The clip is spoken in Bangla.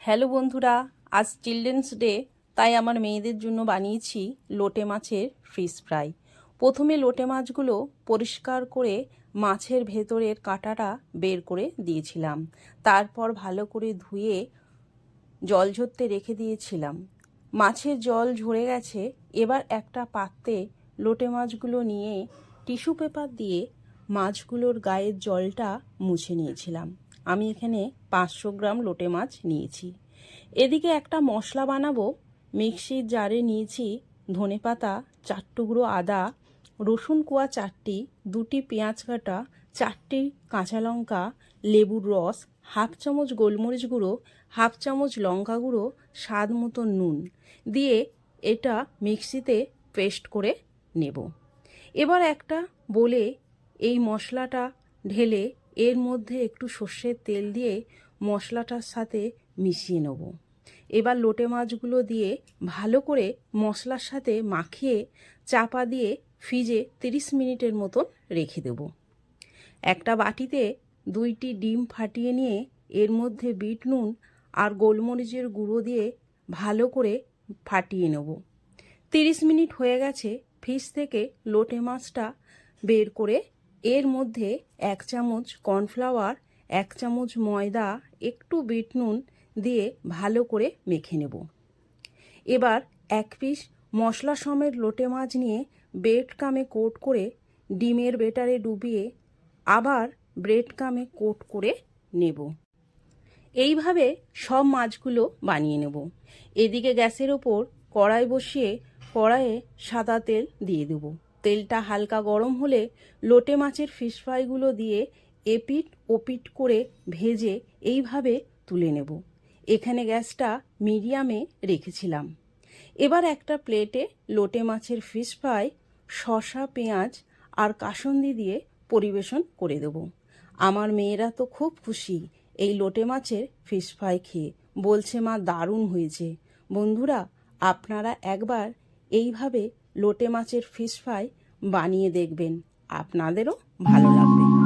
হ্যালো বন্ধুরা, আজ চিলড্রেন্স ডে, তাই আমার মেয়েদের জন্য বানিয়েছি লোটে মাছের ফিশ ফ্রাই। প্রথমে লোটে মাছগুলো পরিষ্কার করে মাছের ভেতরের কাঁটাটা বের করে দিয়েছিলাম। তারপর ভালো করে ধুয়ে জল ঝরতে রেখে দিয়েছিলাম। মাছের জল ঝরে গেছে। এবার একটা পাত্রে লোটে মাছগুলো নিয়ে টিস্যু পেপার দিয়ে মাছগুলোর গায়ের জলটা মুছে নিয়েছিলাম। আমি এখানে 500 গ্রাম লোটে মাছ নিয়েছি। এদিকে একটা মশলা বানাবো। মিক্সির জারে নিয়েছি ধনেপাতা, 4 টুকরো আদা, রসুন কোয়া 4টি, 2টি পেঁয়াজ কাটা, 4টি কাঁচা লঙ্কা, লেবুর রস, হাফ চামচ গোলমরিচ গুঁড়ো, হাফ চামচ লঙ্কা গুঁড়ো, স্বাদ মতো নুন দিয়ে এটা মিক্সিতে পেস্ট করে নেব। এবার একটা বলে এই মশলাটা ঢেলে এর মধ্যে একটু সর্ষের তেল দিয়ে মশলাটার সাথে মিশিয়ে নেব। এবার লোটে মাছগুলো দিয়ে ভালো করে মশলার সাথে মাখিয়ে চাপা দিয়ে ফ্রিজে 30 মিনিটের মতন রেখে দেব। একটা বাটিতে 2টি ডিম ফাটিয়ে নিয়ে এর মধ্যে বিট নুন আর গোলমরিচের গুঁড়ো দিয়ে ভালো করে ফাটিয়ে নেব। 30 মিনিট হয়ে গেছে। ফ্রিজ থেকে লোটে মাছটা বের করে এর মধ্যে 1 চামচ কর্নফ্লাওয়ার, 1 চামচ ময়দা, একটু বিট নুন দিয়ে ভালো করে মেখে নেব। এবার 1 পিস মশলা সমেত লোটে মাছ নিয়ে ব্রেড কামে কোট করে ডিমের বেটারে ডুবিয়ে আবার ব্রেড কামে কোট করে নেব। এইভাবে সব মাছগুলো বানিয়ে নেব। এদিকে গ্যাসের ওপর কড়াই বসিয়ে কড়াইয়ে সাদা তেল দিয়ে দেব। তেলটা হালকা গরম হলে লোটে মাছের ফিশ ফ্রাইগুলো দিয়ে এপিট ওপিট করে ভেজে এইভাবে তুলে নেব। এখানে গ্যাসটা মিডিয়ামে রেখেছিলাম। এবার একটা প্লেটে লোটে মাছের ফিশ ফ্রাই শসা, পেঁয়াজ আর কাসুন্দি দিয়ে পরিবেশন করে দেব। আমার মেয়েরা তো খুব খুশি এই লোটে মাছের ফিশ ফ্রাই খেয়ে, বলছে মা দারুণ হয়েছে। বন্ধুরা, আপনারা একবার এইভাবে লোটে মাছের ফিশ ফ্রাই বানিয়ে দেখবেন, আপনাদেরও ভালো লাগবে।